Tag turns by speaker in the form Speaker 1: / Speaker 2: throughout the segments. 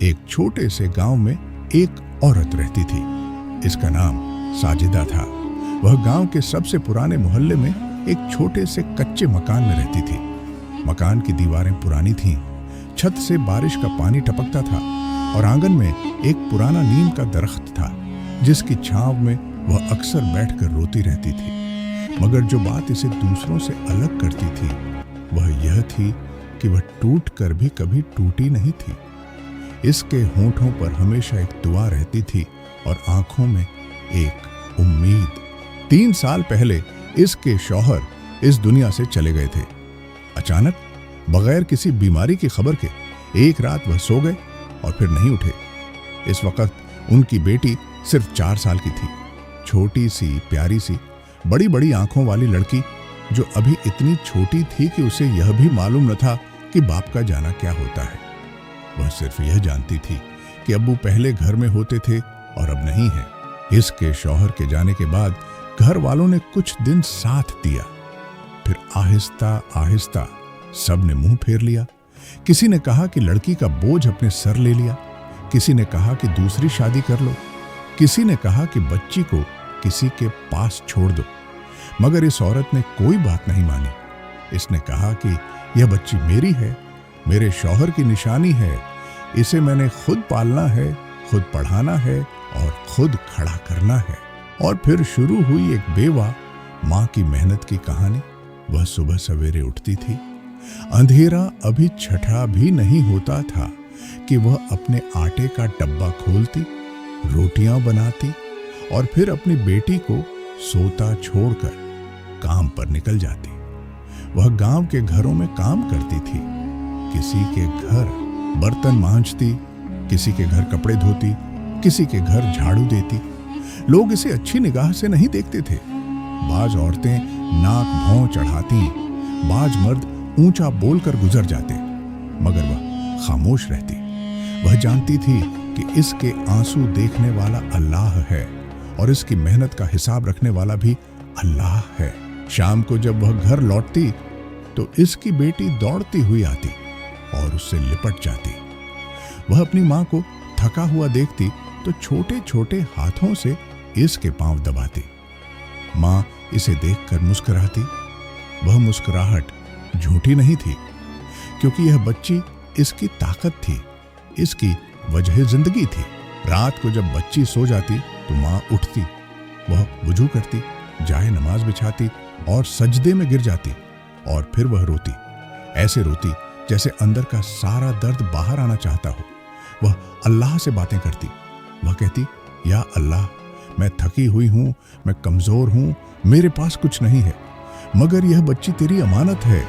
Speaker 1: एक छोटे से गांव में एक औरत रहती थी। इसका नाम साजिदा था। वह गांव के सबसे पुराने मोहल्ले में एक छोटे से कच्चे मकान में रहती थी। मकान की दीवारें पुरानी थीं, छत से बारिश का पानी टपकता था और आंगन में एक पुराना नीम का दरख्त था जिसकी छांव में वह अक्सर बैठकर रोती रहती थी। मगर जो बात इसे दूसरों से अलग करती थी वह यह थी कि वह टूट कर भी कभी टूटी नहीं थी। इसके होंठों पर हमेशा एक दुआ रहती थी और आंखों में एक उम्मीद। 3 साल पहले इसके शौहर इस दुनिया से चले गए थे। अचानक बगैर किसी बीमारी की खबर के एक रात वह सो गए और फिर नहीं उठे। इस वक्त उनकी बेटी सिर्फ 4 साल की थी। छोटी सी प्यारी सी बड़ी बड़ी आंखों वाली लड़की जो अभी इतनी छोटी थी कि उसे यह भी मालूम न था कि बाप का जाना क्या होता है। वह सिर्फ यह जानती थी कि अब्बू पहले घर में होते थे और अब नहीं है। इसके शौहर के जाने के बाद घर वालों ने कुछ दिन साथ दिया, फिर आहिस्ता आहिस्ता सब ने मुंह फेर लिया। किसी ने कहा कि लड़की का बोझ अपने सर ले लिया, किसी ने कहा कि दूसरी शादी कर लो, किसी ने कहा कि बच्ची को किसी के पास छोड़ दो। मगर इस औरत ने कोई बात नहीं मानी। इसने कहा कि यह बच्ची मेरी है, मेरे शौहर की निशानी है, इसे मैंने खुद पालना है, खुद पढ़ाना है और खुद खड़ा करना है। और फिर शुरू हुई एक बेवा माँ की मेहनत की कहानी। वह सुबह सवेरे उठती थी, अंधेरा अभी छठा भी नहीं होता था कि वह अपने आटे का डब्बा खोलती, रोटियां बनाती और फिर अपनी बेटी को सोता छोड़कर काम पर निकल जाती। वह गांव के घरों में काम करती थी। किसी के घर बर्तन मांजती, किसी के घर कपड़े धोती, किसी के घर झाड़ू देती। लोग इसे अच्छी निगाह से नहीं देखते थे। बाज औरतें नाक भौं चढ़ाती, बाज मर्द ऊंचा बोलकर गुजर जाते, मगर वह खामोश रहती। वह जानती थी कि इसके आंसू देखने वाला अल्लाह है और इसकी मेहनत का हिसाब रखने वाला भी अल्लाह है। शाम को जब वह घर लौटती तो इसकी बेटी दौड़ती हुई आती और उससे लिपट जाती। वह अपनी माँ को थका हुआ देखती तो छोटे छोटे हाथों से इसके पांव दबाती। माँ इसे देखकर मुस्कुराती। वह मुस्कुराहट झूठी नहीं थी, क्योंकि यह बच्ची इसकी ताकत थी, इसकी वजह जिंदगी थी। रात को जब बच्ची सो जाती तो माँ उठती, वह वुजू करती, जाए नमाज बिछाती और सजदे में गिर जाती और फिर वह रोती। ऐसे रोती जैसे अंदर का सारा दर्द बाहर आना चाहता हो। वह अल्लाह से बातें करती। वह कहती, या अल्लाह, मैं थकी हुई हूँ, मैं कमजोर हूँ, मेरे पास कुछ नहीं है, मगर यह बच्ची तेरी अमानत है।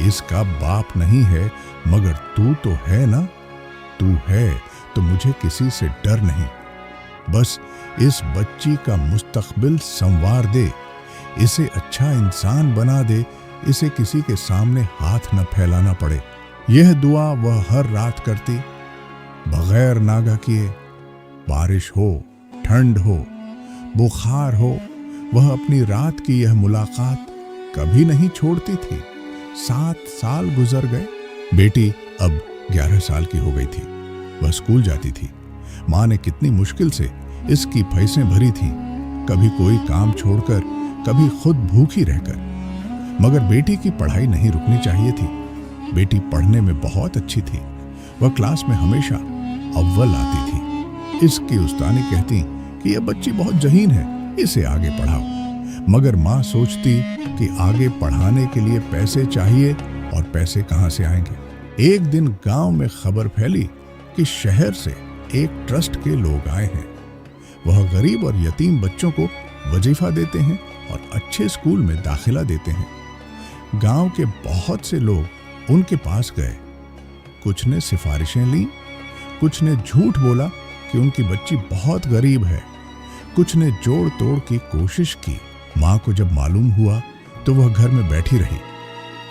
Speaker 1: इसका बाप नहीं है, मगर तू तो है ना। तू है तो मुझे किसी से डर नहीं। बस इस बच्ची का मुस्तकबिल संवार दे, इसे अच्छा इंसान बना दे, इसे किसी के सामने हाथ न फैलाना पड़े। यह दुआ वह हर रात करती, बगैर नागा किए। बारिश हो, ठंड हो, बुखार हो, वह अपनी रात की यह मुलाकात कभी नहीं छोड़ती थी। 7 साल गुजर गए। बेटी अब 11 साल की हो गई थी। वह स्कूल जाती थी। माँ ने कितनी मुश्किल से इसकी फीसें भरी थीं, कभी कोई काम छोड़कर, कभी खुद भूखी रहकर। मगर बेटी की पढ़ाई नहीं रुकनी चाहिए थी। बेटी पढ़ने में बहुत अच्छी थी। वह क्लास में हमेशा अव्वल आती थी। इसकी उस्तानी कहती कि यह बच्ची बहुत जहीन है, इसे आगे पढ़ाओ। मगर माँ सोचती कि आगे पढ़ाने के लिए पैसे चाहिए और पैसे कहाँ से आएंगे। एक दिन गांव में खबर फैली कि शहर से एक ट्रस्ट के लोग आए हैं। वह गरीब और यतीम बच्चों को वजीफा देते हैं और अच्छे स्कूल में दाखिला देते हैं। गांव के बहुत से लोग उनके पास गए। कुछ ने सिफारिशें ली, कुछ ने झूठ बोला कि उनकी बच्ची बहुत गरीब है, कुछ ने जोड़ तोड़ की कोशिश की। माँ को जब मालूम हुआ तो वह घर में बैठी रही।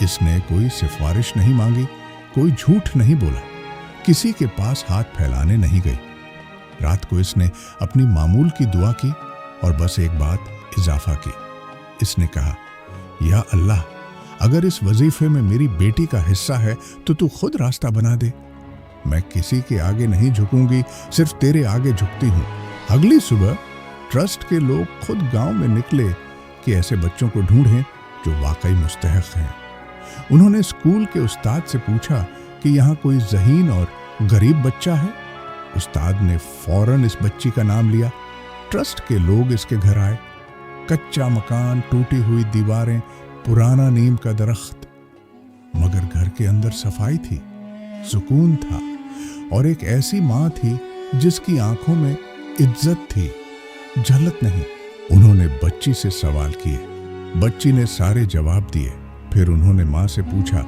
Speaker 1: इसने कोई सिफारिश नहीं मांगी, कोई झूठ नहीं बोला, किसी के पास हाथ फैलाने नहीं गई। रात को इसने अपनी मामूल की दुआ की और बस एक बात इजाफा की। इसने कहा, या अल्लाह, अगर इस वजीफे में मेरी बेटी का हिस्सा है तो तू खुद रास्ता बना दे। मैं किसी के आगे नहीं झुकूंगी, सिर्फ तेरे आगे झुकती हूँ। अगली सुबह ट्रस्ट के लोग खुद गांव में निकले कि ऐसे बच्चों को ढूंढें जो वाकई मुस्तहक हैं। उन्होंने स्कूल के उस्ताद से पूछा कि यहाँ कोई ज़हीन और गरीब बच्चा है। उस्ताद ने फौरन इस बच्ची का नाम लिया। ट्रस्ट के लोग इसके घर आए। कच्चा मकान, टूटी हुई दीवारें, पुराना नीम का दरख्त, मगर घर के अंदर सफाई थी, सुकून था और एक ऐसी माँ थी जिसकी आंखों में इज्जत थी, झलक नहीं। उन्होंने बच्ची से सवाल किए। बच्ची ने सारे जवाब दिए। फिर उन्होंने माँ से पूछा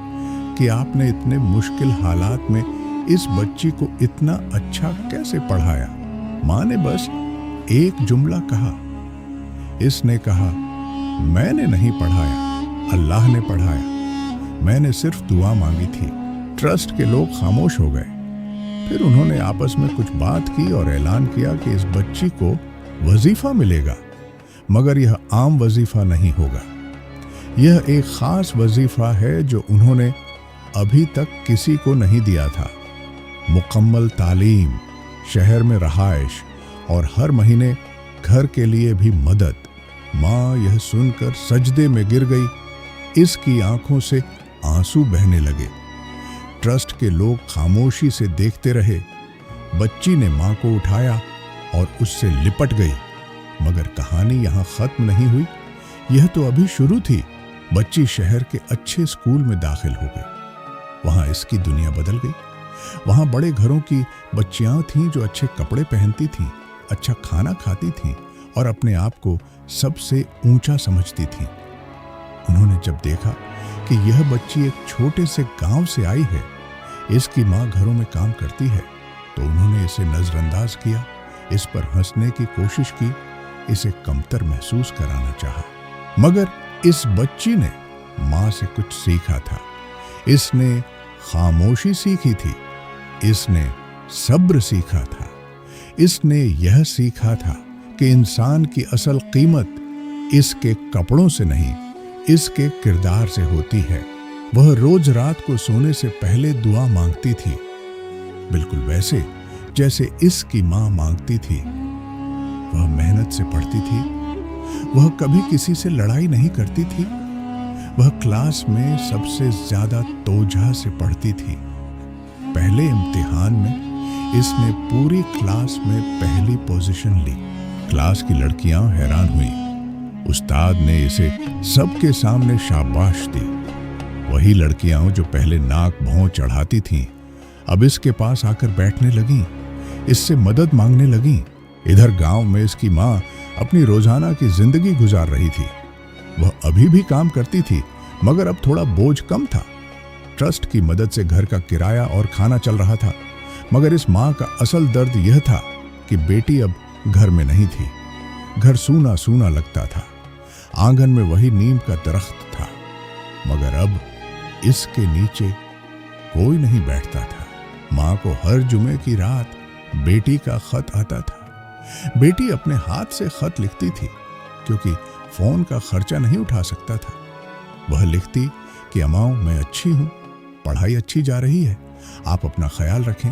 Speaker 1: कि आपने इतने मुश्किल हालात में इस बच्ची को इतना अच्छा कैसे पढ़ाया। माँ ने बस एक जुमला कहा। इसने कहा, मैंने नहीं पढ़ाया, अल्लाह ने पढ़ाया, मैंने सिर्फ दुआ मांगी थी। ट्रस्ट के लोग खामोश हो गए। फिर उन्होंने आपस में कुछ बात की और ऐलान किया कि इस बच्ची को वजीफा मिलेगा, मगर यह आम वजीफा नहीं होगा। यह एक खास वजीफा है जो उन्होंने अभी तक किसी को नहीं दिया था। मुकम्मल तालीम, शहर में रहाइश और हर महीने घर के लिए भी मदद। माँ यह सुनकर सजदे में गिर गई। इसकी आंखों से आंसू बहने लगे। ट्रस्ट के लोग खामोशी से देखते रहे। बच्ची ने माँ को उठाया और उससे लिपट गई। मगर कहानी यहाँ खत्म नहीं हुई। यह तो अभी शुरू थी। बच्ची शहर के अच्छे स्कूल में दाखिल हो गई। वहाँ इसकी दुनिया बदल गई। वहाँ बड़े घरों की बच्चियाँ थीं जो अच्छे कपड़े पहनती थीं, अच्छा खाना खाती थीं और अपने आप को सबसे ऊंचा समझती थीं। उन्होंने जब देखा कि यह बच्ची एक छोटे से गांव से आई है, इसकी माँ घरों में काम करती है, तो उन्होंने इसे नजरअंदाज किया, इस पर हंसने की कोशिश की, इसे कमतर महसूस कराना चाहा। मगर इस बच्ची ने माँ से कुछ सीखा था। इसने खामोशी सीखी थी, इसने सब्र सीखा था, इसने यह सीखा था कि इंसान की असल कीमत इसके कपड़ों से नहीं, इसके किरदार से होती है। वह रोज रात को सोने से पहले दुआ मांगती थी, बिल्कुल वैसे जैसे इसकी माँ मांगती थी। वह मेहनत से पढ़ती थी। वह कभी किसी से लड़ाई नहीं करती थी। वह क्लास में सबसे ज्यादा तोझा से पढ़ती थी। पहले इम्तिहान में इसने पूरी क्लास में पहली पोजीशन ली। क्लास की लड़कियां हैरान हुई। उस्ताद ने इसे सबके सामने शाबाश दी। वही लड़कियां जो पहले नाक भौं चढ़ाती थीं, अब इसके पास आकर बैठने लगीं, इससे मदद मांगने लगीं। इधर गांव में इसकी माँ अपनी रोजाना की जिंदगी गुजार रही थी। वह अभी भी काम करती थी, मगर अब थोड़ा बोझ कम था। ट्रस्ट की मदद से घर का किराया और खाना चल रहा था। मगर इस माँ का असल दर्द यह था कि बेटी अब घर में नहीं थी। घर सूना सूना लगता था। आंगन में वही नीम का दरख्त था, मगर अब इसके नीचे कोई नहीं बैठता था। माँ को हर जुमे की रात बेटी का खत आता था। बेटी अपने हाथ से खत लिखती थी, क्योंकि फोन का खर्चा नहीं उठा सकता था। वह लिखती कि अम्मा, मैं अच्छी हूँ, पढ़ाई अच्छी जा रही है, आप अपना ख्याल रखें,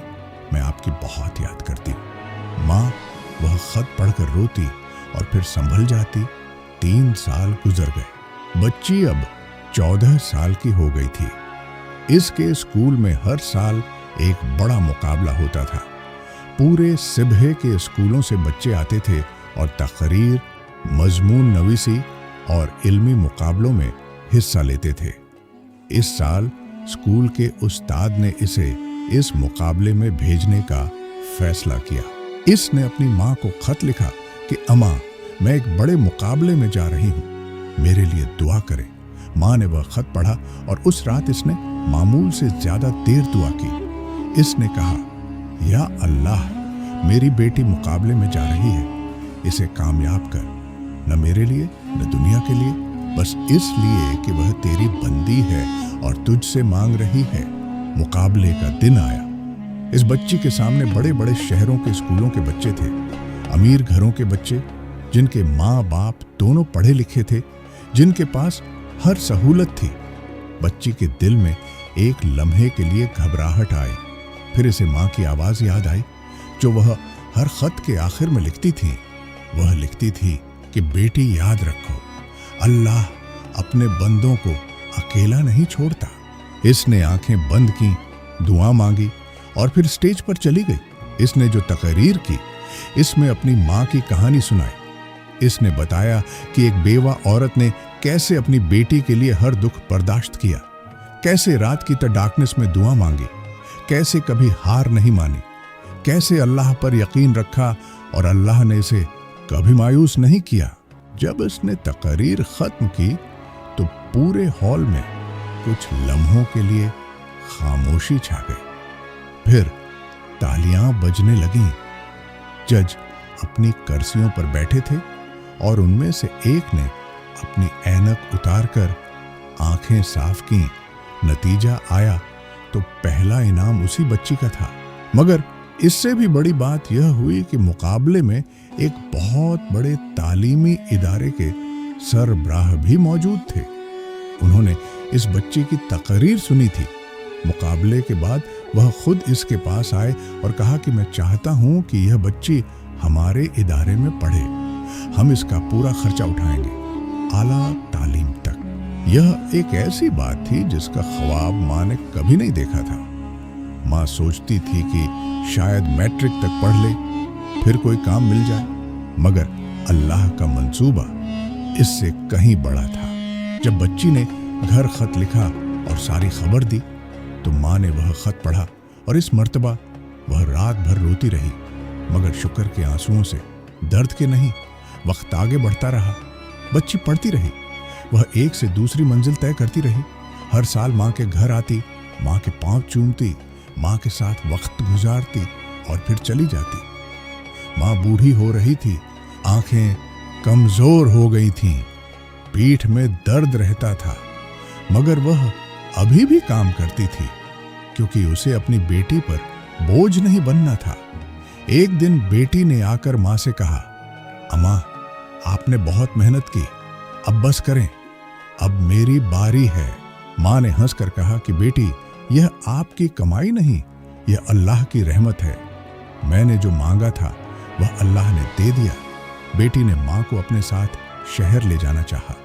Speaker 1: मैं आपकी बहुत याद करती हूँ। माँ वह खत पढ़कर रोती और फिर संभल जाती। 3 साल गुजर गए। बच्ची अब 14 साल की हो गई थी। इसके स्कूल में हर साल एक बड़ा मुकाबला होता था। पूरे सिबहे के स्कूलों से बच्चे आते थे और तकरीर, मजमून नवीसी और इल्मी मुकाबलों में हिस्सा लेते थे। इस साल स्कूल के उस्ताद ने इसे इस मुकाबले में भेजने का फैसला किया। इसने अपनी माँ को खत लिखा कि अम्मा, मैं एक बड़े मुकाबले में जा रही हूँ, मेरे लिए दुआ करें। माँ ने वह खत पढ़ा और उस रात इसने मामूल से ज्यादा देर दुआ की। इसने कहा, या अल्लाह, मेरी बेटी मुकाबले में जा रही है, इसे कामयाब कर, न मेरे लिए न दुनिया के लिए, बस इसलिए कि वह तेरी बंदी है और तुझसे मांग रही है। मुकाबले का दिन आया। इस बच्ची के सामने बड़े बड़े शहरों के स्कूलों के बच्चे थे, अमीर घरों के बच्चे जिनके माँ बाप दोनों पढ़े लिखे थे, जिनके पास हर सहूलत थी। बच्ची के दिल में एक लम्हे के लिए घबराहट आई। फिर इसे माँ की आवाज याद आई जो वह हर खत के आखिर में लिखती थी। वह लिखती थी कि बेटी याद रखो, अल्लाह अपने बंदों को अकेला नहीं छोड़ता। इसने आंखें बंद की, दुआ मांगी और फिर स्टेज पर चली गई। इसने जो तकरीर की, इसमें अपनी माँ की कहानी सुनाई। इसने बताया कि एक बेवा औरत ने कैसे अपनी बेटी के लिए हर दुख बर्दाश्त किया, कैसे रात की डार्कनेस में दुआ मांगी, कैसे कभी हार नहीं मानी, कैसे अल्लाह पर यकीन रखा और अल्लाह ने इसे कभी मायूस नहीं किया। जब इसने तकरीर खत्म की तो पूरे हॉल में कुछ लम्हों के लिए खामोशी छा गई। फिर तालियां बजने लगीं। जज अपनी कुर्सियों पर बैठे थे और उनमें से एक ने अपनी ऐनक उतारकर आंखें साफ की। नतीजा आया तो पहला इनाम उसी बच्ची का था। मगर इससे भी बड़ी बात यह हुई कि मुकाबले में एक बहुत बड़े तालीमी इदारे के सरबराह भी मौजूद थे। उन्होंने इस बच्चे की तकरीर सुनी थी। मुकाबले के बाद वह खुद इसके पास आए और कहा कि मैं चाहता हूं कि यह बच्ची हमारे इदारे में पढ़े। हम इसका पूरा खर्चा उठाएंगे, आला तालीम तक। यह एक ऐसी बात थी जिसका ख्वाब माँ ने कभी नहीं देखा था। माँ सोचती थी कि शायद मैट्रिक तक पढ़ ले, फिर कोई काम मिल जाए, मगर अल्लाह का मंसूबा इससे कहीं बड़ा था। जब बच्ची ने घर खत लिखा और सारी खबर दी तो माँ ने वह खत पढ़ा और इस मर्तबा वह रात भर रोती रही, मगर शुक्र के आंसुओं से, दर्द के नहीं। वक्त आगे बढ़ता रहा, बच्ची पढ़ती रही। वह एक से दूसरी मंजिल तय करती रही। हर साल माँ के घर आती, माँ के पांव चूमती, माँ के साथ वक्त गुजारती और फिर चली जाती। माँ बूढ़ी हो रही थी, आंखें कमजोर हो गई थीं, पीठ में दर्द रहता था, मगर वह अभी भी काम करती थी क्योंकि उसे अपनी बेटी पर बोझ नहीं बनना था। एक दिन बेटी ने आकर माँ से कहा, अम्मा, आपने बहुत मेहनत की, अब बस करें, अब मेरी बारी है। माँ ने हंसकर कहा कि बेटी, यह आपकी कमाई नहीं, यह अल्लाह की रहमत है। मैंने जो मांगा था वह अल्लाह ने दे दिया। बेटी ने माँ को अपने साथ शहर ले जाना चाहा,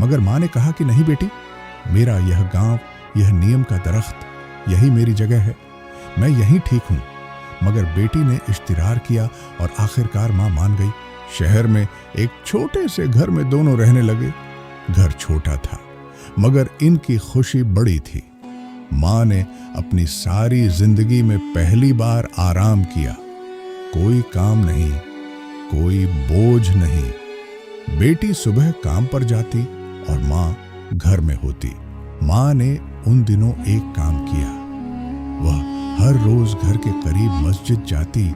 Speaker 1: मगर माँ ने कहा कि नहीं बेटी, मेरा यह गांव, यह नीम का दरख्त, यही मेरी जगह है, मैं यहीं ठीक हूँ। मगर बेटी ने इश्तिरार किया और आखिरकार माँ मान गई। शहर में एक छोटे से घर में दोनों रहने लगे। घर छोटा था मगर इनकी खुशी बड़ी थी। माँ ने अपनी सारी जिंदगी में पहली बार आराम किया। कोई काम नहीं, कोई बोझ नहीं। बेटी सुबह काम पर जाती और माँ घर में होती। माँ ने उन दिनों एक काम किया। वह हर रोज घर के करीब मस्जिद जाती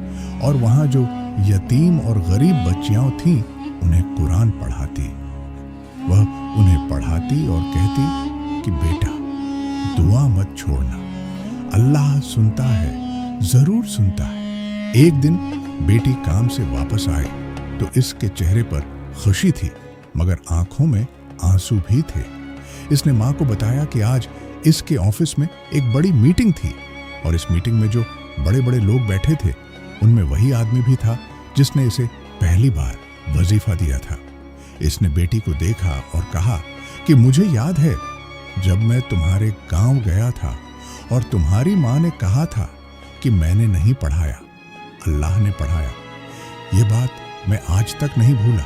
Speaker 1: और वहाँ जो यतीम और गरीब बच्चियां थीं उन्हें कुरान पढ़ाती। वह उन्हें पढ़ाती और कहती कि बेटा, दुआ मत छोड़ना, अल्लाह सुनता है, जरूर सुनता है। एक दिन बेटी काम से वापस आई तो इसके चेहरे पर खुशी थी, मगर आंखों में आंसू भी थे। इसने माँ को बताया कि आज इसके ऑफिस में एक बड़ी मीटिंग थी और इस मीटिंग में जो बड़े बड़े लोग बैठे थे उनमें वही आदमी भी था जिसने इसे पहली बार वजीफा दिया था। इसने बेटी को देखा और कहा कि मुझे याद है जब मैं तुम्हारे गांव गया था और तुम्हारी माँ ने कहा था कि मैंने नहीं पढ़ाया, अल्लाह ने पढ़ाया। ये बात मैं आज तक नहीं भूला।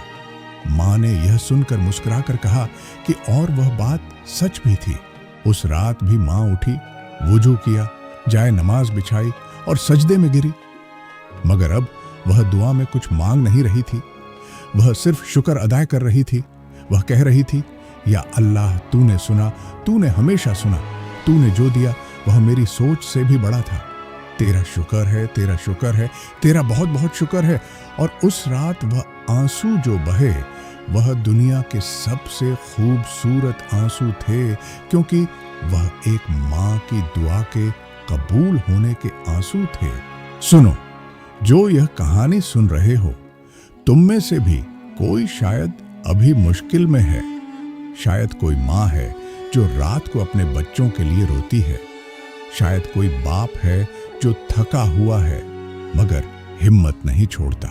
Speaker 1: माँ ने यह सुनकर मुस्कुराकर कहा कि और वह बात सच भी थी। उस रात भी माँ उठी, वुजू किया, जाए नमाज बिछाई और सजदे में गिरी, मगर अब वह दुआ में कुछ मांग नहीं रही थी। वह सिर्फ शुक्र अदा कर रही थी। वह कह रही थी, या अल्लाह, तूने सुना, तूने हमेशा सुना, तूने जो दिया वह मेरी सोच से भी बड़ा था। तेरा शुक्र है, तेरा शुक्र है, तेरा बहुत बहुत शुक्र है। और उस रात वह आंसू जो बहे वह दुनिया के सबसे खूबसूरत आंसू थे, क्योंकि वह एक माँ की दुआ के कबूल होने के आंसू थे। सुनो, जो यह कहानी सुन रहे हो, तुम में से भी कोई शायद अभी मुश्किल में है। शायद कोई माँ है जो रात को अपने बच्चों के लिए रोती है। शायद कोई बाप है जो थका हुआ है मगर हिम्मत नहीं छोड़ता।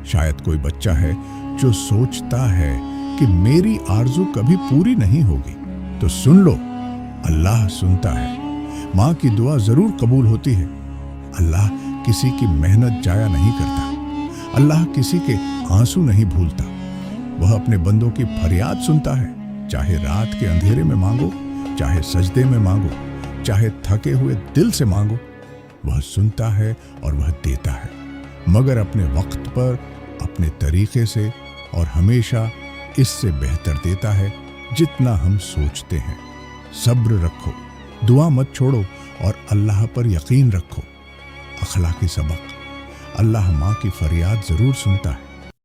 Speaker 1: शायद कोई बच्चा है जो सोचता है कि मेरी आरज़ू कभी पूरी नहीं होगी। तो सुन लो, अल्लाह सुनता है। माँ की दुआ जरूर कबूल होती है। अल्लाह किसी की मेहनत जाया नहीं करता। अल्लाह किसी के आंसू नहीं भूलता। वह अपने बंदों की फरियाद सुनता है। चाहे रात के अंधेरे में मांगो, चाहे सजदे में मांगो, चाहे थके हुए दिल से मांगो, वह सुनता है और वह देता है, मगर अपने वक्त पर, अपने तरीके से, और हमेशा इससे बेहतर देता है जितना हम सोचते हैं। सब्र रखो, दुआ मत छोड़ो और अल्लाह पर यकीन रखो। अखलाकी सबक, अल्लाह माँ की फरियाद जरूर सुनता है।